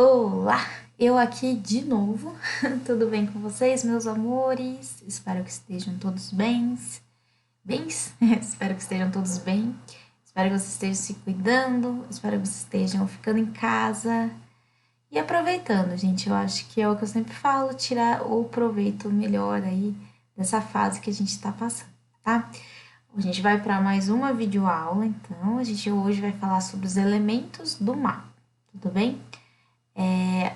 Olá, eu aqui de novo. Tudo bem com vocês, meus amores? Espero que estejam todos bens. Bens? Espero que estejam todos bem. Espero que vocês estejam se cuidando. Espero que vocês estejam ficando em casa e aproveitando, gente. Eu acho que é o que eu sempre falo, tirar o proveito melhor aí dessa fase que a gente está passando, tá? A gente vai para mais uma videoaula, então a gente hoje vai falar sobre os elementos do mapa, tudo bem?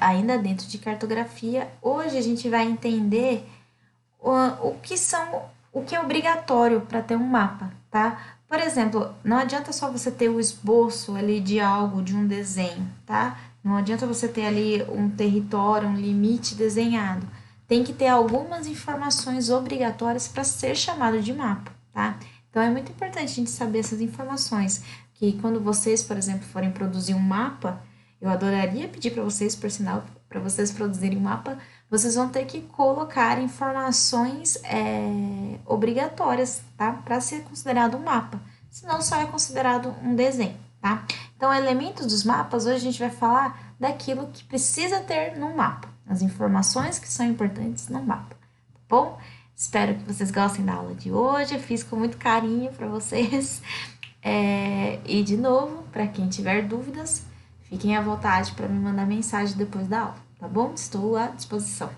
Ainda dentro de cartografia, hoje a gente vai entender o que são, o que é obrigatório para ter um mapa, tá? Por exemplo, não adianta só você ter o esboço ali de algo, de um desenho, tá? Não adianta você ter ali um território, um limite desenhado. Tem que ter algumas informações obrigatórias para ser chamado de mapa, tá? Então é muito importante a gente saber essas informações, que quando vocês, por exemplo, forem produzir um mapa, eu adoraria pedir para vocês, por sinal, para vocês produzirem um mapa, vocês vão ter que colocar informações obrigatórias, tá? Para ser considerado um mapa. Senão só é considerado um desenho, tá? Então, elementos dos mapas, hoje a gente vai falar daquilo que precisa ter no mapa. As informações que são importantes no mapa, tá bom? Espero que vocês gostem da aula de hoje. Eu fiz com muito carinho para vocês. E de novo, para quem tiver dúvidas, fiquem à vontade para me mandar mensagem depois da aula, tá bom? Estou à disposição.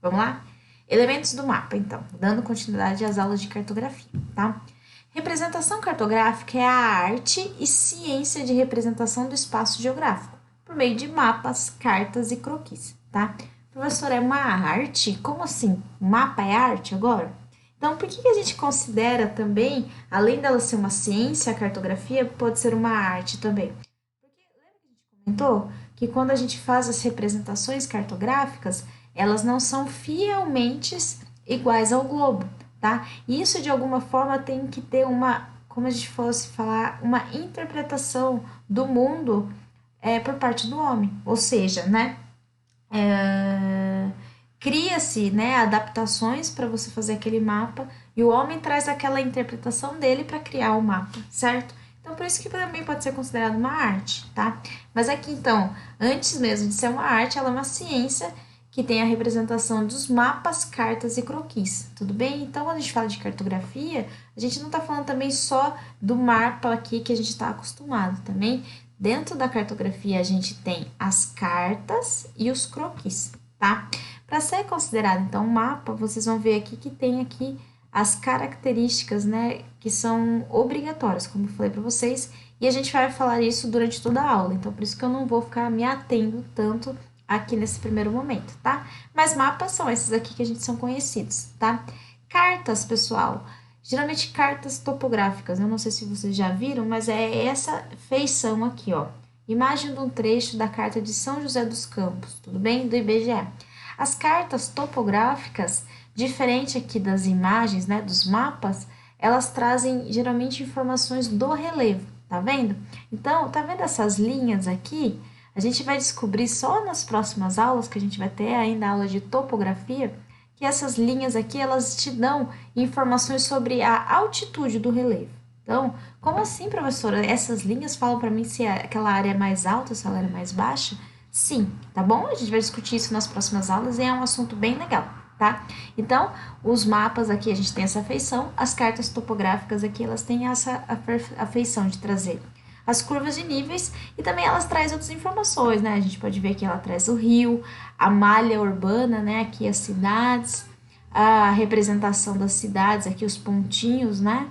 Vamos lá? Elementos do mapa, então, dando continuidade às aulas de cartografia, tá? Representação cartográfica é a arte e ciência de representação do espaço geográfico, por meio de mapas, cartas e croquis, tá? Professor, é uma arte? Como assim? Mapa é arte agora? Então, por que a gente considera também, além dela ser uma ciência, a cartografia pode ser uma arte também? Comentou que quando a gente faz as representações cartográficas, elas não são fielmente iguais ao globo, tá? E isso de alguma forma tem que ter uma, como a gente fosse falar, uma interpretação do mundo por parte do homem, ou seja, né? Cria-se, né, adaptações para você fazer aquele mapa e o homem traz aquela interpretação dele para criar o mapa, certo? Então, por isso que também pode ser considerado uma arte, tá? Mas aqui, então, antes mesmo de ser uma arte, ela é uma ciência que tem a representação dos mapas, cartas e croquis, tudo bem? Então, quando a gente fala de cartografia, a gente não está falando também só do mapa aqui que a gente está acostumado, também. Dentro da cartografia, a gente tem as cartas e os croquis, tá? Para ser considerado, então, um mapa, vocês vão ver aqui que tem aqui as características, né, que são obrigatórias, como eu falei para vocês, e a gente vai falar isso durante toda a aula, então por isso que eu não vou ficar me atendo tanto aqui nesse primeiro momento, tá? Mas mapas são esses aqui que a gente são conhecidos, tá? Cartas, pessoal, geralmente cartas topográficas, eu não sei se vocês já viram, mas é essa feição aqui, ó. Imagem de um trecho da carta de São José dos Campos, tudo bem? Do IBGE. As cartas topográficas, diferente aqui das imagens, né, dos mapas, elas trazem geralmente informações do relevo, tá vendo? Então, tá vendo essas linhas aqui? A gente vai descobrir só nas próximas aulas, que a gente vai ter ainda aula de topografia, que essas linhas aqui, elas te dão informações sobre a altitude do relevo. Então, como assim, professora? Essas linhas falam para mim se aquela área é mais alta, se ela é mais baixa? Sim, tá bom? A gente vai discutir isso nas próximas aulas e é um assunto bem legal, tá? Então, os mapas aqui a gente tem essa feição, as cartas topográficas aqui elas têm essa afeição de trazer as curvas de níveis e também elas trazem outras informações, né? A gente pode ver que ela traz o rio, a malha urbana, né? Aqui as cidades, a representação das cidades, aqui os pontinhos, né?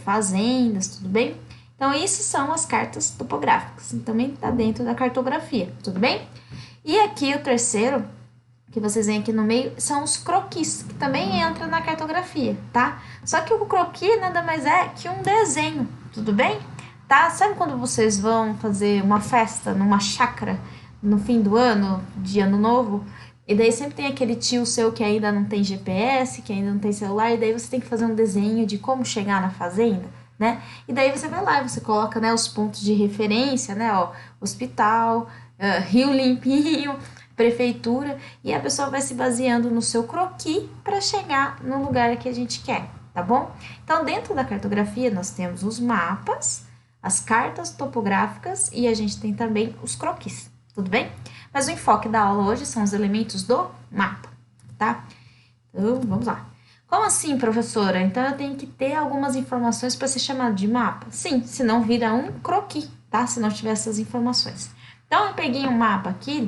Fazendas, tudo bem? Então, isso são as cartas topográficas, também está dentro da cartografia, tudo bem? E aqui o terceiro, que vocês veem aqui no meio, são os croquis, que também entra na cartografia, tá? Só que o croquis nada mais é que um desenho, tudo bem? Tá? Sabe quando vocês vão fazer uma festa numa chácara no fim do ano, de ano novo? E daí sempre tem aquele tio seu que ainda não tem GPS, que ainda não tem celular, e daí você tem que fazer um desenho de como chegar na fazenda, né? E daí você vai lá e você coloca, né, os pontos de referência, né, ó, hospital, Rio Limpinho, prefeitura, e a pessoa vai se baseando no seu croquis para chegar no lugar que a gente quer, tá bom? Então, dentro da cartografia, nós temos os mapas, as cartas topográficas e a gente tem também os croquis, tudo bem? Mas o enfoque da aula hoje são os elementos do mapa, tá? Então, vamos lá. Como assim, professora? Então, eu tenho que ter algumas informações para ser chamado de mapa? Sim, senão vira um croquis, tá? Se não tiver essas informações. Então, eu peguei um mapa aqui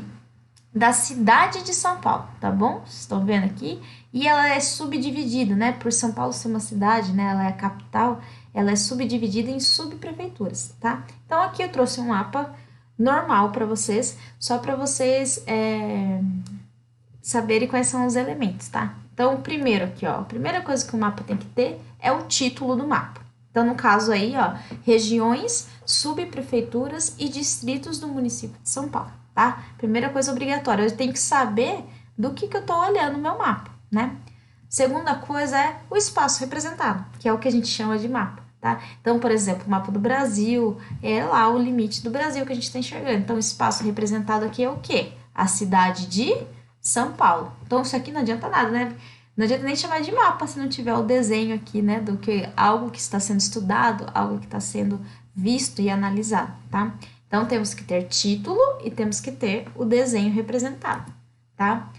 da cidade de São Paulo, tá bom? Vocês estão vendo aqui? E ela é subdividida, né? Por São Paulo ser uma cidade, né? Ela é a capital, ela é subdividida em subprefeituras, tá? Então, aqui eu trouxe um mapa normal para vocês, só para vocês saberem quais são os elementos, tá? Então, o primeiro aqui, ó, a primeira coisa que o mapa tem que ter é o título do mapa. Então, no caso aí, ó, regiões, subprefeituras e distritos do município de São Paulo, tá? Primeira coisa obrigatória, eu tenho que saber do que eu tô olhando no meu mapa, né? Segunda coisa é o espaço representado, que é o que a gente chama de mapa, tá? Então, por exemplo, o mapa do Brasil é lá o limite do Brasil que a gente está enxergando. Então, o espaço representado aqui é o quê? A cidade de São Paulo. Então, isso aqui não adianta nada, né? Não adianta nem chamar de mapa se não tiver o desenho aqui, né? Do que algo que está sendo estudado, algo que está sendo visto e analisado, tá? Então, temos que ter título e temos que ter o desenho representado, tá?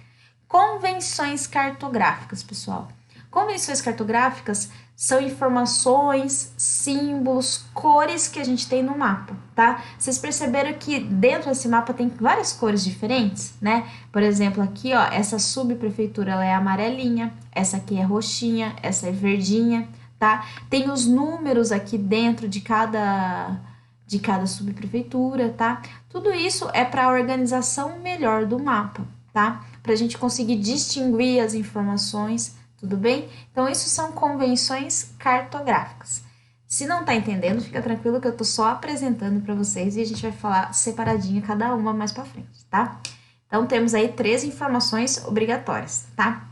Convenções cartográficas, pessoal. Convenções cartográficas são informações, símbolos, cores que a gente tem no mapa, tá? Vocês perceberam que dentro desse mapa tem várias cores diferentes, né? Por exemplo, aqui, ó, essa subprefeitura ela é amarelinha, essa aqui é roxinha, essa é verdinha, tá? Tem os números aqui dentro de cada subprefeitura, tá? Tudo isso é para a organização melhor do mapa, tá? Para a gente conseguir distinguir as informações, tudo bem? Então, isso são convenções cartográficas. Se não tá entendendo, fica tranquilo que eu tô só apresentando para vocês e a gente vai falar separadinho cada uma mais para frente, tá? Então, temos aí 3 informações obrigatórias, tá?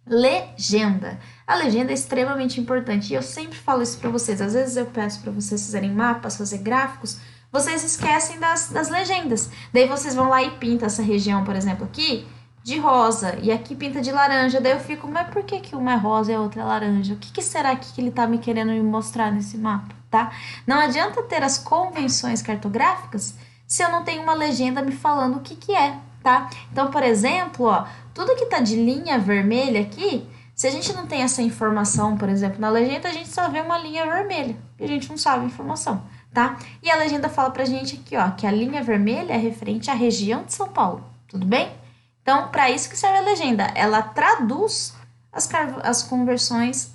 Legenda. A legenda é extremamente importante e eu sempre falo isso para vocês. Às vezes eu peço para vocês fazerem mapas, fazer gráficos, vocês esquecem das legendas. Daí vocês vão lá e pintam essa região, por exemplo, aqui, de rosa, e aqui pinta de laranja. Daí eu fico, mas por que uma é rosa e a outra é laranja? O que será que ele tá me querendo me mostrar nesse mapa, tá? Não adianta ter as convenções cartográficas se eu não tenho uma legenda me falando o que é, tá? Então, por exemplo, ó, tudo que tá de linha vermelha aqui, se a gente não tem essa informação, por exemplo, na legenda, a gente só vê uma linha vermelha, e a gente não sabe a informação, tá? E a legenda fala pra gente aqui, ó, que a linha vermelha é referente à região de São Paulo, tudo bem? Então, para isso que serve a legenda, ela traduz as convenções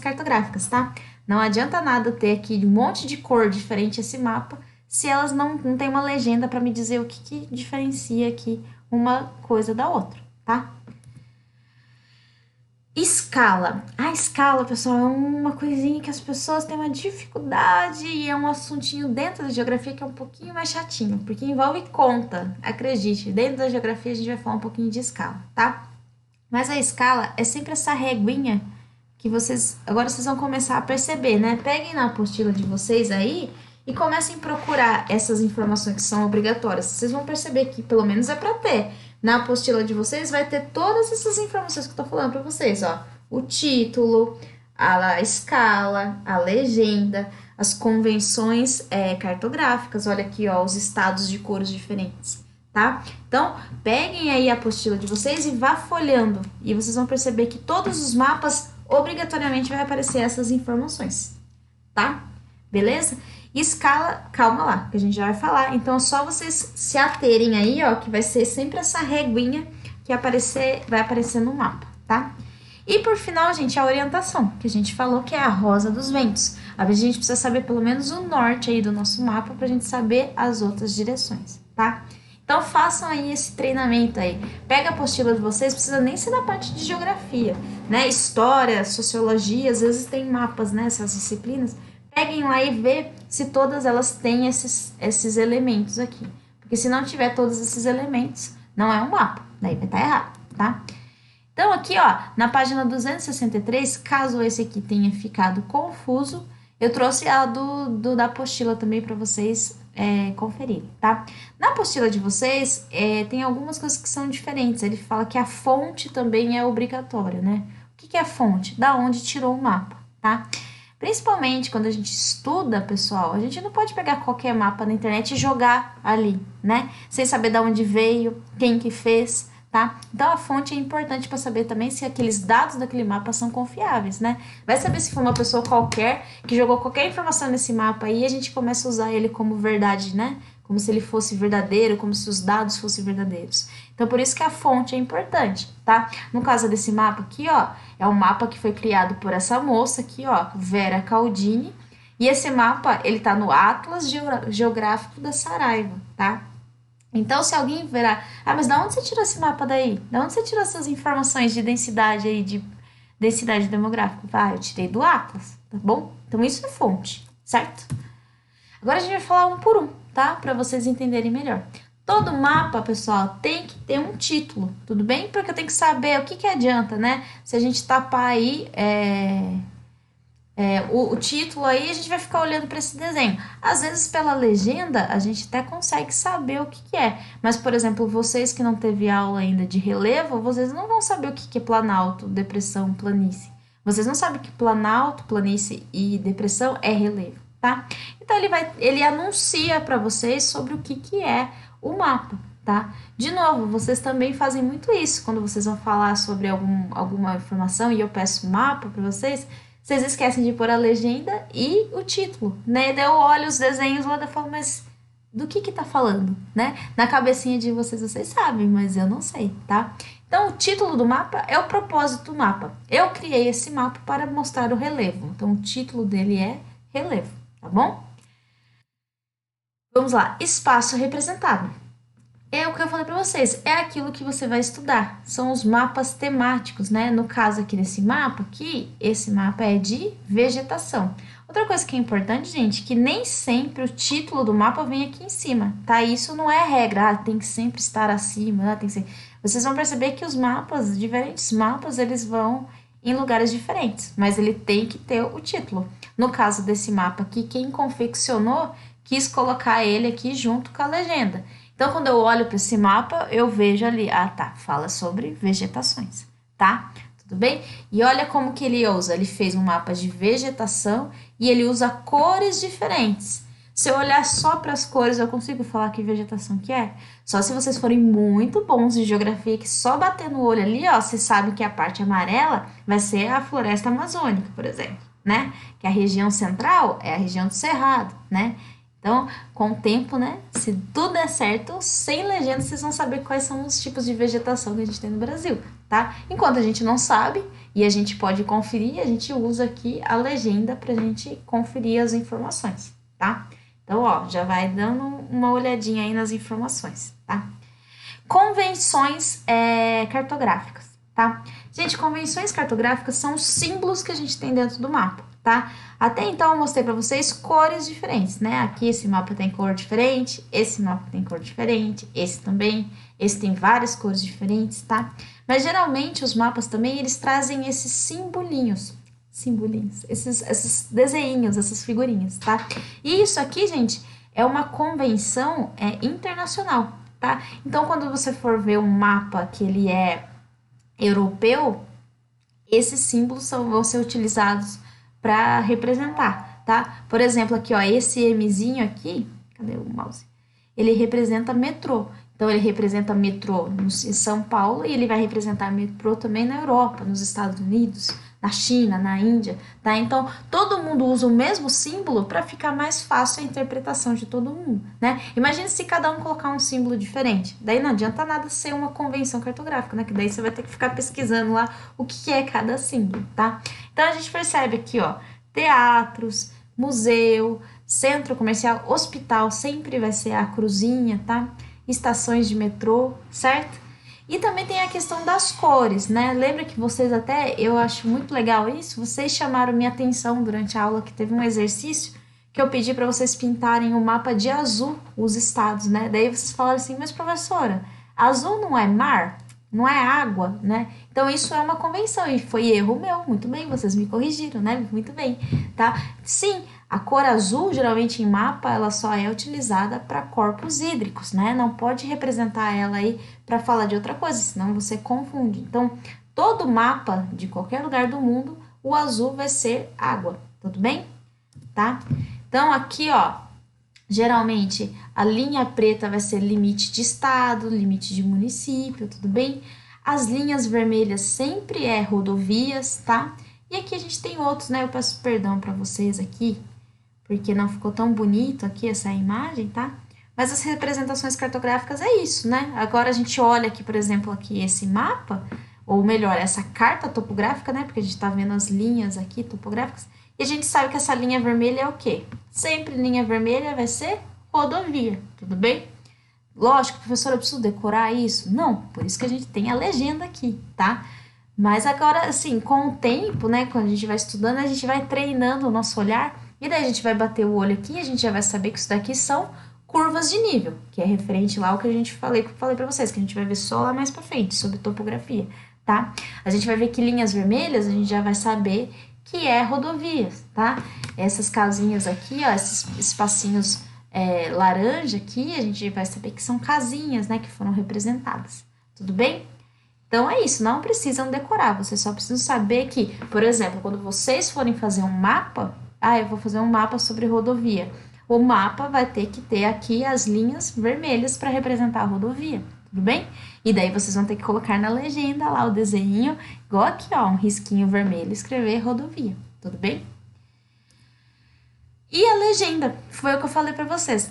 cartográficas, tá? Não adianta nada ter aqui um monte de cor diferente esse mapa, se elas não tem uma legenda para me dizer o que diferencia aqui uma coisa da outra, tá? Escala. A escala, pessoal, é uma coisinha que as pessoas têm uma dificuldade e é um assuntinho dentro da geografia que é um pouquinho mais chatinho, porque envolve conta, acredite. Dentro da geografia a gente vai falar um pouquinho de escala, tá? Mas a escala é sempre essa reguinha que agora vocês vão começar a perceber, né? Peguem na apostila de vocês aí e comecem a procurar essas informações que são obrigatórias. Vocês vão perceber que pelo menos é para ter. Na apostila de vocês vai ter todas essas informações que eu tô falando para vocês, ó. O título, a escala, a legenda, as convenções cartográficas, olha aqui, ó, os estados de cores diferentes, tá? Então, peguem aí a apostila de vocês e vá folhando, e vocês vão perceber que todos os mapas, obrigatoriamente, vai aparecer essas informações, tá? Beleza? Escala, calma lá, que a gente já vai falar. Então, é só vocês se aterem aí, ó, que vai ser sempre essa reguinha que vai aparecer no mapa, tá? E por final, gente, a orientação, que a gente falou que é a rosa dos ventos. A gente precisa saber pelo menos o norte aí do nosso mapa pra gente saber as outras direções, tá? Então, façam aí esse treinamento aí. Pega a apostila de vocês, precisa nem ser na parte de geografia, né? História, sociologia, às vezes tem mapas, né? Essas disciplinas. Peguem lá e vê se todas elas têm esses elementos aqui. Porque se não tiver todos esses elementos, não é um mapa. Daí vai estar errado, tá? Então, aqui, ó, na página 263, caso esse aqui tenha ficado confuso, eu trouxe a da apostila também para vocês conferirem, tá? Na apostila de vocês, tem algumas coisas que são diferentes. Ele fala que a fonte também é obrigatória, né? O que é a fonte? Da onde tirou o mapa, tá? Principalmente quando a gente estuda, pessoal, a gente não pode pegar qualquer mapa na internet e jogar ali, né? Sem saber de onde veio, quem que fez, tá? Então a fonte é importante para saber também se aqueles dados daquele mapa são confiáveis, né? Vai saber se foi uma pessoa qualquer que jogou qualquer informação nesse mapa aí e a gente começa a usar ele como verdade, né? Como se ele fosse verdadeiro, como se os dados fossem verdadeiros. Então, por isso que a fonte é importante, tá? No caso desse mapa aqui, ó, é um mapa que foi criado por essa moça aqui, ó, Vera Caldini. E esse mapa, ele tá no Atlas Geográfico da Saraiva, tá? Então, se alguém verá, mas da onde você tirou esse mapa daí? Da onde você tirou essas informações de densidade aí, de densidade demográfica? Eu tirei do Atlas, tá bom? Então, isso é fonte, certo? Agora a gente vai falar um por um, tá? Para vocês entenderem melhor. Todo mapa, pessoal, tem que ter um título, tudo bem? Porque eu tenho que saber o que adianta, né? Se a gente tapar aí o título aí, a gente vai ficar olhando para esse desenho. Às vezes, pela legenda, a gente até consegue saber o que é. Mas, por exemplo, vocês que não teve aula ainda de relevo, vocês não vão saber o que é planalto, depressão, planície. Vocês não sabem que planalto, planície e depressão é relevo, tá? Então, ele anuncia para vocês sobre o que é o mapa, tá? De novo, vocês também fazem muito isso. Quando vocês vão falar sobre alguma informação e eu peço um mapa para vocês esquecem de pôr a legenda e o título, né? Daí eu olho os desenhos lá e falo, mas do que tá falando, né? Na cabecinha de vocês sabem, mas eu não sei, tá? Então, o título do mapa é o propósito do mapa. Eu criei esse mapa para mostrar o relevo. Então, o título dele é relevo, tá bom? Vamos lá, espaço representado. É o que eu falei para vocês, é aquilo que você vai estudar. São os mapas temáticos, né? No caso aqui desse mapa aqui, esse mapa é de vegetação. Outra coisa que é importante, gente, que nem sempre o título do mapa vem aqui em cima, tá? Isso não é regra, tem que sempre estar acima, tem que ser... Vocês vão perceber que os mapas, diferentes mapas, eles vão em lugares diferentes, mas ele tem que ter o título. No caso desse mapa aqui, quem confeccionou quis colocar ele aqui junto com a legenda. Então, quando eu olho para esse mapa, eu vejo ali, fala sobre vegetações, tá? Tudo bem? E olha como que ele usa, ele fez um mapa de vegetação e ele usa cores diferentes. Se eu olhar só para as cores, eu consigo falar que vegetação que é? Só se vocês forem muito bons em geografia, que só bater no olho ali, ó, vocês sabem que a parte amarela vai ser a floresta amazônica, por exemplo, né? Que a região central é a região do Cerrado, né? Então, com o tempo, né, se tudo der certo, sem legenda, vocês vão saber quais são os tipos de vegetação que a gente tem no Brasil, tá? Enquanto a gente não sabe e a gente pode conferir, a gente usa aqui a legenda para a gente conferir as informações, tá? Então, ó, já vai dando uma olhadinha aí nas informações, tá? Convenções cartográficas, tá? Gente, convenções cartográficas são os símbolos que a gente tem dentro do mapa, tá? Até então eu mostrei para vocês cores diferentes, né? Aqui esse mapa tem cor diferente, esse mapa tem cor diferente, esse também, esse tem várias cores diferentes, tá? Mas geralmente os mapas também, eles trazem esses simbolinhos, esses desenhos, essas figurinhas, tá? E isso aqui, gente, é uma convenção internacional, tá? Então, quando você for ver um mapa que ele é europeu, esses símbolos vão ser utilizados para representar, tá? Por exemplo, aqui, ó, esse Mzinho aqui, cadê o mouse? Ele representa metrô. Então, ele representa metrô em São Paulo e ele vai representar metrô também na Europa, nos Estados Unidos, na China, na Índia, tá? Então, todo mundo usa o mesmo símbolo para ficar mais fácil a interpretação de todo mundo, né? Imagina se cada um colocar um símbolo diferente. Daí não adianta nada ser uma convenção cartográfica, né? Que daí você vai ter que ficar pesquisando lá o que é cada símbolo, tá? Então, a gente percebe aqui, ó, teatros, museu, centro comercial, hospital, sempre vai ser a cruzinha, tá? Estações de metrô, certo? E também tem a questão das cores, né? Lembra que vocês até, eu acho muito legal isso, vocês chamaram minha atenção durante a aula que teve um exercício que eu pedi para vocês pintarem o mapa de azul, os estados, né? Daí vocês falaram assim, mas professora, azul não é mar? Não é água, né? Então isso é uma convenção e foi erro meu, muito bem, vocês me corrigiram, né? Muito bem, tá? Sim, a cor azul, geralmente em mapa, ela só é utilizada para corpos hídricos, né? Não pode representar ela aí para falar de outra coisa, senão você confunde. Então, todo mapa de qualquer lugar do mundo, o azul vai ser água, tudo bem? Tá? Então, aqui, ó, geralmente a linha preta vai ser limite de estado, limite de município, tudo bem? As linhas vermelhas sempre é rodovias, tá? E aqui a gente tem outros, né? Eu peço perdão para vocês aqui, porque não ficou tão bonito aqui essa imagem, tá? Mas as representações cartográficas é isso, né? Agora a gente olha aqui, por exemplo, aqui esse mapa, ou melhor, essa carta topográfica, né? Porque a gente tá vendo as linhas aqui topográficas, e a gente sabe que essa linha vermelha é o quê? Sempre linha vermelha vai ser rodovia, tudo bem? Lógico, professora, eu preciso decorar isso? Não, por isso que a gente tem a legenda aqui, tá? Mas agora, assim, com o tempo, né, quando a gente vai estudando, a gente vai treinando o nosso olhar, e daí a gente vai bater o olho aqui, a gente já vai saber que isso daqui são curvas de nível, que é referente lá ao que a gente falei para vocês, que a gente vai ver só lá mais para frente, sobre topografia, tá? A gente vai ver que linhas vermelhas, a gente já vai saber que é rodovias, tá? Essas casinhas aqui, ó, esses espacinhos laranja aqui, a gente vai saber que são casinhas, né, que foram representadas, tudo bem? Então é isso, não precisam decorar, vocês só precisam saber que, por exemplo, quando vocês forem fazer um mapa, eu vou fazer um mapa sobre rodovia. O mapa vai ter que ter aqui as linhas vermelhas para representar a rodovia, tudo bem? E daí vocês vão ter que colocar na legenda lá o desenho, igual aqui, ó, um risquinho vermelho, escrever rodovia, tudo bem? E a legenda, foi o que eu falei para vocês.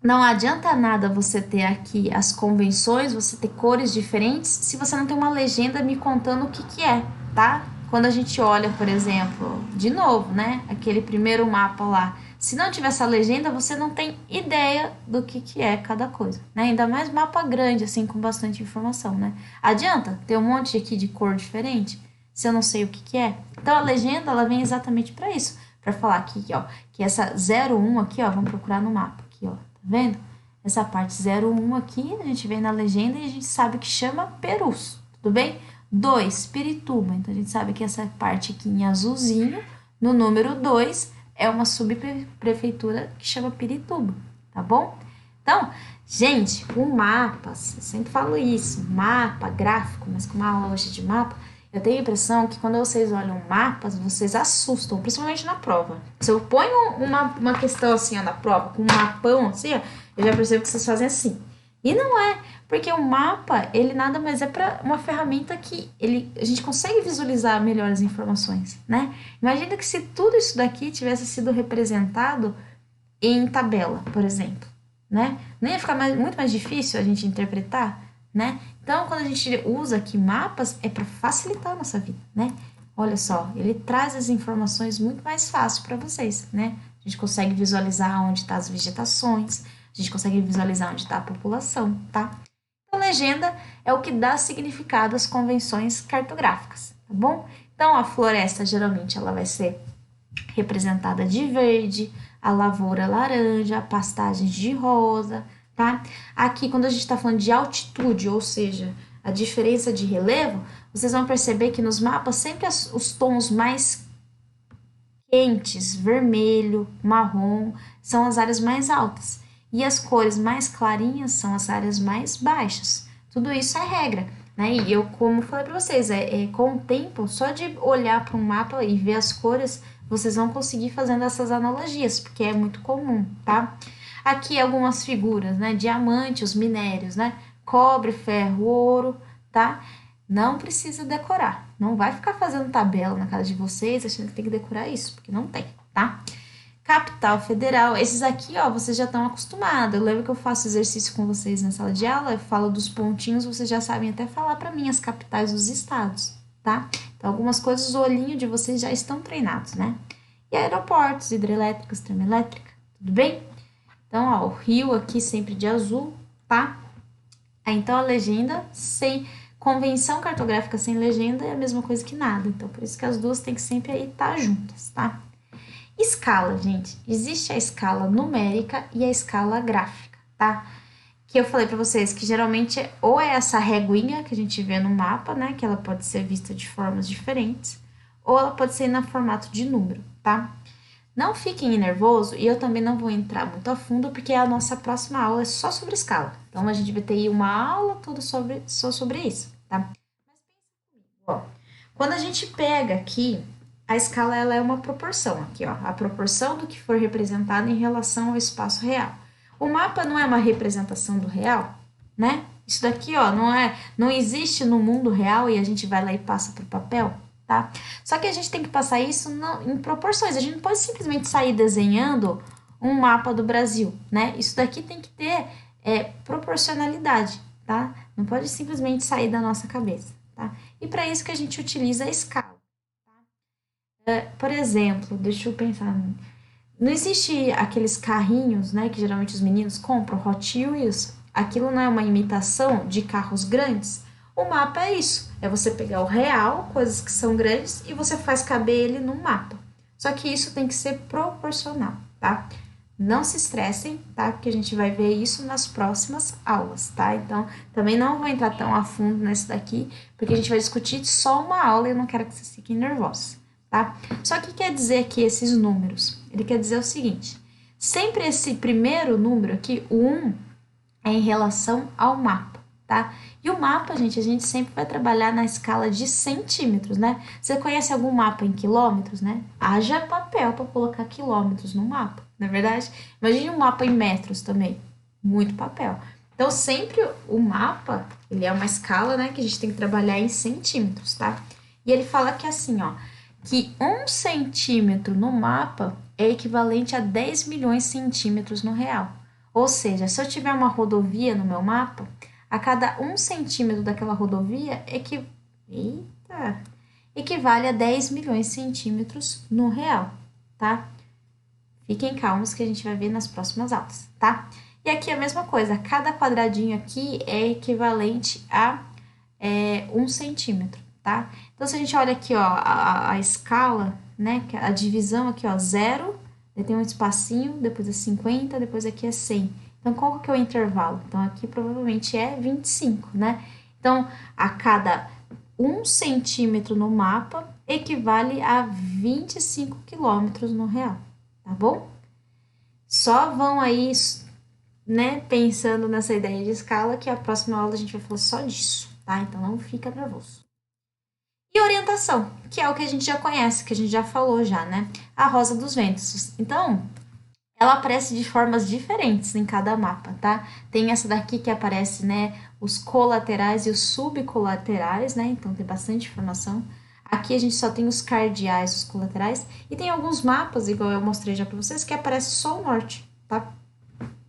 Não adianta nada você ter aqui as convenções, você ter cores diferentes, se você não tem uma legenda me contando o que que é, tá? Quando a gente olha, por exemplo, de novo, né? Aquele primeiro mapa lá. Se não tiver essa legenda, você não tem ideia do que é cada coisa, né? Ainda mais mapa grande, assim, com bastante informação, né? Adianta ter um monte aqui de cor diferente, se eu não sei o que é? Então, a legenda, ela vem exatamente para isso. Para falar aqui, ó, que essa 01 aqui, ó, vamos procurar no mapa aqui, ó. Tá vendo? Essa parte 01 aqui, a gente vê na legenda e a gente sabe que chama Perus, tudo bem? 2, Pirituba. Então, a gente sabe que essa parte aqui em azulzinho, no número 2, é uma subprefeitura que chama Pirituba, tá bom? Então, gente, o mapa, eu sempre falo isso, mapa, gráfico, mas com uma aula hoje de mapa, eu tenho a impressão que quando vocês olham mapas, vocês assustam, principalmente na prova. Se eu ponho uma questão assim, ó, na prova, com um mapão assim, ó, eu já percebo que vocês fazem assim. E não é, porque o mapa, ele nada mais é para uma ferramenta que a gente consegue visualizar melhor as informações, né? Imagina que se tudo isso daqui tivesse sido representado em tabela, por exemplo, né? Não ia ficar muito mais difícil a gente interpretar, né? Então, quando a gente usa aqui mapas, é para facilitar a nossa vida, né? Olha só, ele traz as informações muito mais fácil para vocês, né? A gente consegue visualizar onde estão as vegetações, a gente consegue visualizar onde está a população, tá? Então, legenda é o que dá significado às convenções cartográficas, tá bom? Então, a floresta, geralmente, ela vai ser representada de verde, a lavoura laranja, pastagens de rosa, tá? Aqui, quando a gente está falando de altitude, ou seja, a diferença de relevo, vocês vão perceber que nos mapas sempre os tons mais quentes, vermelho, marrom, são as áreas mais altas. E as cores mais clarinhas são as áreas mais baixas. Tudo isso é regra, né? E eu, como falei para vocês, com o tempo, só de olhar para um mapa e ver as cores, vocês vão conseguir fazendo essas analogias, porque é muito comum, tá? Aqui algumas figuras, né? Diamante, os minérios, né? Cobre, ferro, ouro, tá? Não precisa decorar. Não vai ficar fazendo tabela na casa de vocês achando que tem que decorar isso, porque não tem, tá? Capital Federal, esses aqui, ó, vocês já estão acostumados. Eu lembro que eu faço exercício com vocês na sala de aula, eu falo dos pontinhos, vocês já sabem até falar para mim as capitais dos estados, tá? Então, algumas coisas, o olhinho de vocês já estão treinados, né? E aeroportos, hidrelétricas, termoelétrica, tudo bem? Então, ó, o rio aqui sempre de azul, tá? Então, a legenda sem convenção cartográfica sem legenda é a mesma coisa que nada. Então, por isso que as duas têm que sempre aí estar juntas, tá? Escala, gente. Existe a escala numérica e a escala gráfica, tá? Que eu falei para vocês que geralmente ou é essa reguinha que a gente vê no mapa, né? Que ela pode ser vista de formas diferentes, ou ela pode ser no formato de número, tá? Não fiquem nervosos e eu também não vou entrar muito a fundo porque a nossa próxima aula é só sobre escala. Então, a gente vai ter uma aula toda só sobre isso, tá? Mas pensa comigo, ó. Quando a gente pega aqui a escala ela é uma proporção aqui, ó, a proporção do que for representado em relação ao espaço real. O mapa não é uma representação do real, né? Isso daqui, ó, não existe no mundo real e a gente vai lá e passa para o papel, tá? Só que a gente tem que passar isso em proporções. A gente não pode simplesmente sair desenhando um mapa do Brasil, né? Isso daqui tem que ter proporcionalidade, tá? Não pode simplesmente sair da nossa cabeça, tá? E para isso que a gente utiliza a escala. Por exemplo, deixa eu pensar. Não existe aqueles carrinhos, né, que geralmente os meninos compram, Hot Wheels. Aquilo não é uma imitação de carros grandes? O mapa é isso. É você pegar o real, coisas que são grandes, e você faz caber ele no mapa. Só que isso tem que ser proporcional, tá? Não se estressem, tá? Porque a gente vai ver isso nas próximas aulas, tá? Então, também não vou entrar tão a fundo nesse daqui, porque a gente vai discutir só uma aula e eu não quero que vocês fiquem nervosos, tá? Só que quer dizer aqui esses números? Ele quer dizer o seguinte, sempre esse primeiro número aqui, o 1, é em relação ao mapa, tá? E o mapa, gente, a gente sempre vai trabalhar na escala de centímetros, né? Você conhece algum mapa em quilômetros, né? Haja papel para colocar quilômetros no mapa, não é verdade? Imagine um mapa em metros também, muito papel. Então, sempre o mapa, ele é uma escala, né, que a gente tem que trabalhar em centímetros, tá? E ele fala que assim, ó, que 1 centímetro no mapa é equivalente a 10 milhões de centímetros no real. Ou seja, se eu tiver uma rodovia no meu mapa, a cada 1 centímetro daquela rodovia equivale a 10 milhões de centímetros no real, tá? Fiquem calmos que a gente vai ver nas próximas aulas, tá? E aqui a mesma coisa, cada quadradinho aqui é equivalente a 1 centímetro, tá? Então, se a gente olha aqui, ó, a escala, né, a divisão aqui, ó, 0, tem um espacinho, depois é 50, depois aqui é 100. Então, qual que é o intervalo? Então, aqui provavelmente é 25, né? Então, a cada 1 centímetro no mapa equivale a 25 quilômetros no real, tá bom? Só vão aí, né, pensando nessa ideia de escala, que a próxima aula a gente vai falar só disso, tá? Então, não fica nervoso. E orientação, que é o que a gente já conhece, que a gente já falou já, né? A rosa dos ventos. Então, ela aparece de formas diferentes em cada mapa, tá? Tem essa daqui que aparece, né, os colaterais e os subcolaterais, né? Então, tem bastante informação. Aqui a gente só tem os cardeais, os colaterais. E tem alguns mapas, igual eu mostrei já pra vocês, que aparece só o norte, tá?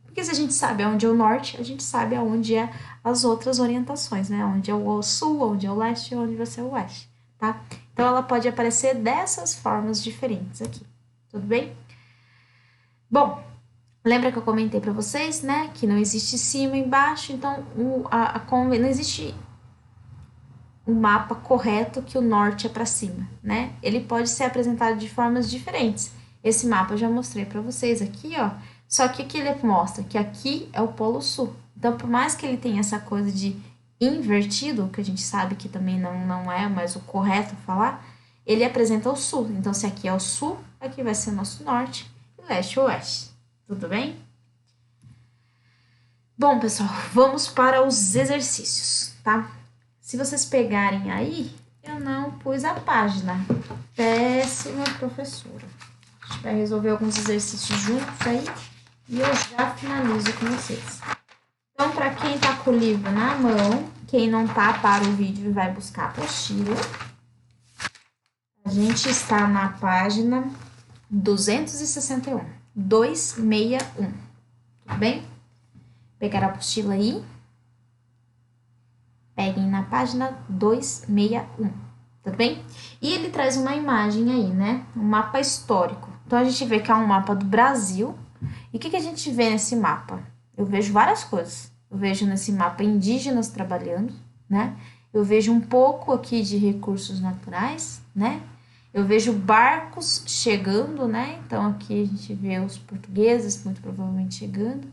Porque se a gente sabe aonde é o norte, a gente sabe aonde é as outras orientações, né? Onde é o sul, onde é o leste, onde vai ser o oeste, tá? Então, ela pode aparecer dessas formas diferentes aqui, tudo bem? Bom, lembra que eu comentei para vocês, né, que não existe cima e embaixo, então não existe um mapa correto que o norte é para cima, né? Ele pode ser apresentado de formas diferentes. Esse mapa eu já mostrei para vocês aqui, ó. Só que aqui ele mostra que aqui é o Polo Sul. Então, por mais que ele tenha essa coisa de invertido, que a gente sabe que também não é mais o correto falar, ele apresenta o sul. Então, se aqui é o sul, aqui vai ser o nosso norte, e leste ou oeste. Tudo bem? Bom, pessoal, vamos para os exercícios, tá? Se vocês pegarem aí, eu não pus a página. Péssima professora. A gente vai resolver alguns exercícios juntos aí e eu já finalizo com vocês. Então, para quem tá com o livro na mão, quem não tá, para o vídeo e vai buscar a apostila. A gente está na página 261. 261. Tudo bem? Pegar a apostila aí. Peguem na página 261. Tudo bem? E ele traz uma imagem aí, né? Um mapa histórico. Então, a gente vê que é um mapa do Brasil. E o que a gente vê nesse mapa? Eu vejo várias coisas. Eu vejo nesse mapa indígenas trabalhando, né? Eu vejo um pouco aqui de recursos naturais, né? Eu vejo barcos chegando, né? Então, aqui a gente vê os portugueses, muito provavelmente, chegando.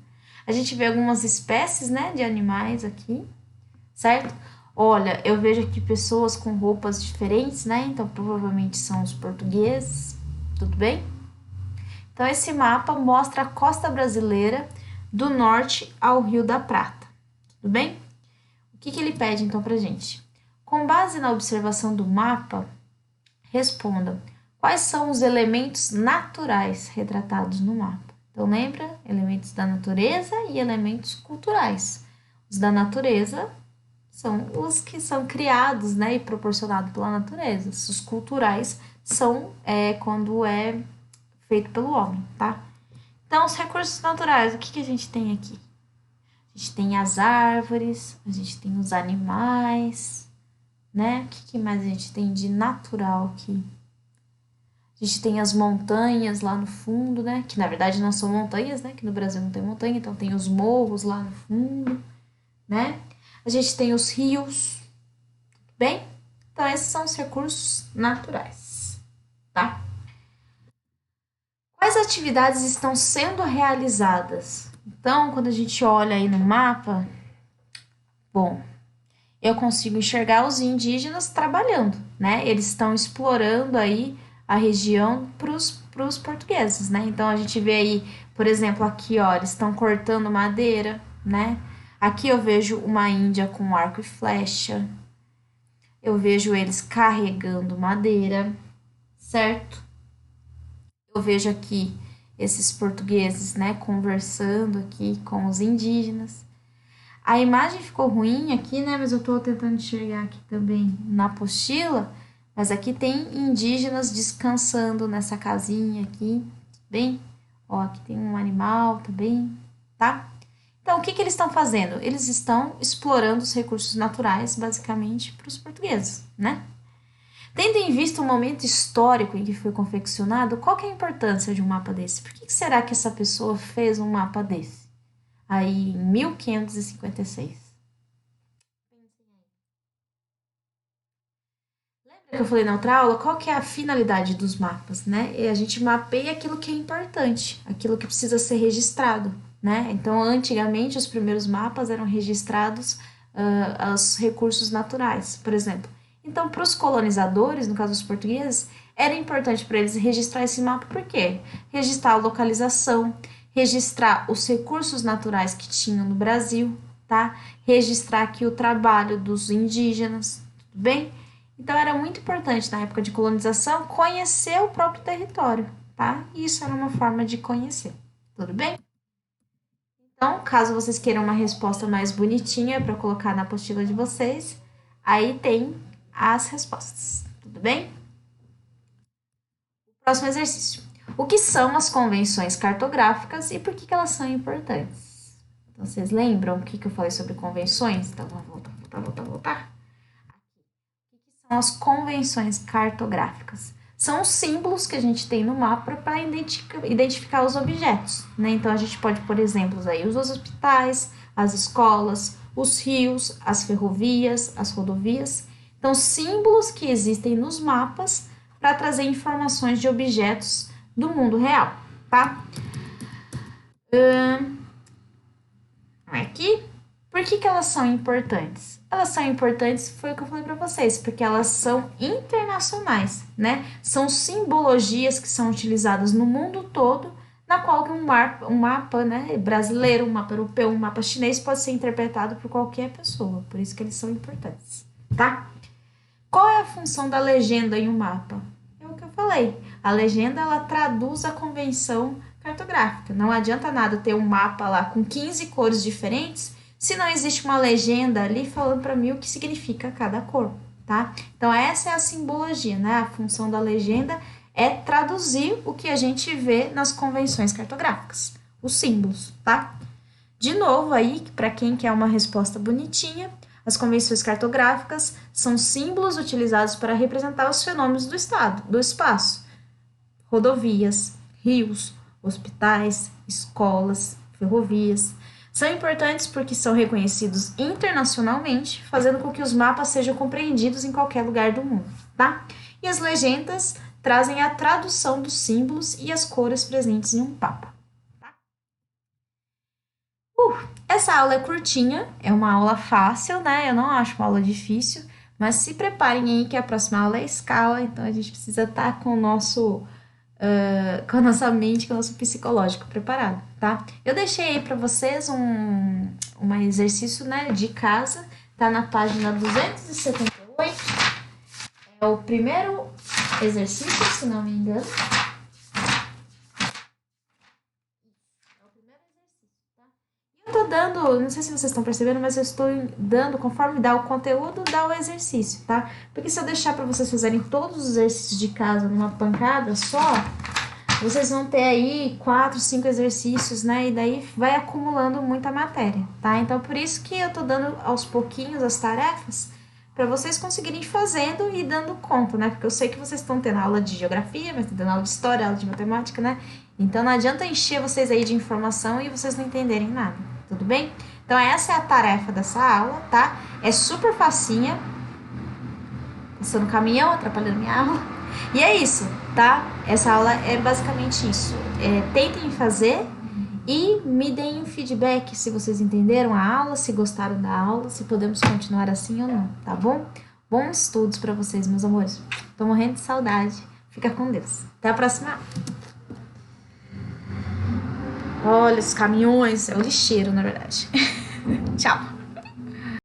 A gente vê algumas espécies, né, de animais aqui, certo? Olha, eu vejo aqui pessoas com roupas diferentes, né? Então, provavelmente são os portugueses, tudo bem? Então, esse mapa mostra a costa brasileira do norte ao Rio da Prata, tudo bem? O que ele pede, então, pra gente? Com base na observação do mapa, responda Quais são os elementos naturais retratados no mapa? Então, lembra? Elementos da natureza e elementos culturais. Os da natureza são os que são criados, né, e proporcionados pela natureza. Os culturais são quando é feito pelo homem, tá? Então, os recursos naturais, o que a gente tem aqui? A gente tem as árvores, a gente tem os animais, né? O que mais a gente tem de natural aqui? A gente tem as montanhas lá no fundo, né? Que na verdade não são montanhas, né? Que no Brasil não tem montanha, então tem os morros lá no fundo, né? A gente tem os rios, bem? Então esses são os recursos naturais, tá? Quais atividades estão sendo realizadas? Então, quando a gente olha aí no mapa, bom, eu consigo enxergar os indígenas trabalhando, né? Eles estão explorando aí a região para os portugueses, né? Então, a gente vê aí, por exemplo, aqui, ó, eles estão cortando madeira, né? Aqui eu vejo uma índia com arco e flecha. Eu vejo eles carregando madeira, certo? Eu vejo aqui esses portugueses, né, conversando aqui com os indígenas. A imagem ficou ruim aqui, né, mas eu tô tentando enxergar aqui também na apostila, mas aqui tem indígenas descansando nessa casinha aqui, bem? Ó, aqui tem um animal também, tá? Então, o que eles estão fazendo? Eles estão explorando os recursos naturais, basicamente, para os portugueses, né? Tendo em vista o momento histórico em que foi confeccionado, qual que é a importância de um mapa desse? Por que será que essa pessoa fez um mapa desse? Aí, em 1556. Lembra que eu falei na outra aula? Qual que é a finalidade dos mapas, né? E a gente mapeia aquilo que é importante, aquilo que precisa ser registrado, né? Então, antigamente, os primeiros mapas eram registrados os recursos naturais, por exemplo. Então, para os colonizadores, no caso os portugueses, era importante para eles registrar esse mapa, por quê? Registrar a localização, registrar os recursos naturais que tinham no Brasil, tá? Registrar aqui o trabalho dos indígenas, tudo bem? Então, era muito importante na época de colonização conhecer o próprio território, tá? Isso era uma forma de conhecer, tudo bem? Então, caso vocês queiram uma resposta mais bonitinha para colocar na apostila de vocês, aí tem as respostas, tudo bem? Próximo exercício. O que são as convenções cartográficas e por que elas são importantes? Então, vocês lembram o que eu falei sobre convenções? Então, vamos voltar. O que são as convenções cartográficas? São os símbolos que a gente tem no mapa para identificar os objetos, né? Então, a gente pode, por exemplo, aí os hospitais, as escolas, os rios, as ferrovias, as rodovias. Então, símbolos que existem nos mapas para trazer informações de objetos do mundo real, tá? Aqui, por que elas são importantes? Elas são importantes, foi o que eu falei para vocês, porque elas são internacionais, né? São simbologias que são utilizadas no mundo todo, na qual um mapa, né, brasileiro, um mapa europeu, um mapa chinês pode ser interpretado por qualquer pessoa, por isso que eles são importantes, tá? Qual é a função da legenda em um mapa? É o que eu falei. A legenda, ela traduz a convenção cartográfica. Não adianta nada ter um mapa lá com 15 cores diferentes se não existe uma legenda ali falando para mim o que significa cada cor, tá? Então, essa é a simbologia, né? A função da legenda é traduzir o que a gente vê nas convenções cartográficas, os símbolos, tá? De novo aí, para quem quer uma resposta bonitinha, as convenções cartográficas são símbolos utilizados para representar os fenômenos do estado, do espaço. Rodovias, rios, hospitais, escolas, ferrovias. São importantes porque são reconhecidos internacionalmente, fazendo com que os mapas sejam compreendidos em qualquer lugar do mundo, tá? E as legendas trazem a tradução dos símbolos e as cores presentes em um mapa. Essa aula é curtinha, é uma aula fácil, né? Eu não acho uma aula difícil, mas se preparem aí que a próxima aula é escala, então a gente precisa estar com o nosso, com a nossa mente, com o nosso psicológico preparado, tá? Eu deixei aí para vocês um exercício, né, de casa, tá na página 278, é o primeiro exercício, se não me engano. Eu tô dando, não sei se vocês estão percebendo, mas eu estou dando, conforme dá o conteúdo, dá o exercício, tá? Porque se eu deixar para vocês fazerem todos os exercícios de casa numa pancada só, vocês vão ter aí 4, 5 exercícios, né? E daí vai acumulando muita matéria, tá? Então, por isso que eu tô dando aos pouquinhos as tarefas, para vocês conseguirem ir fazendo e dando conta, né? Porque eu sei que vocês estão tendo aula de geografia, mas estão tendo aula de história, aula de matemática, né? Então, não adianta encher vocês aí de informação e vocês não entenderem nada, tudo bem? Então, essa é a tarefa dessa aula, tá? É super facinha. Passando no caminhão, atrapalhando minha aula. E é isso, tá? Essa aula é basicamente isso. Tentem fazer e me deem um feedback se vocês entenderam a aula, se gostaram da aula, se podemos continuar assim ou não, tá bom? Bons estudos para vocês, meus amores. Tô morrendo de saudade. Fica com Deus. Até a próxima aula. Olha os caminhões, é o lixeiro, na verdade. Tchau.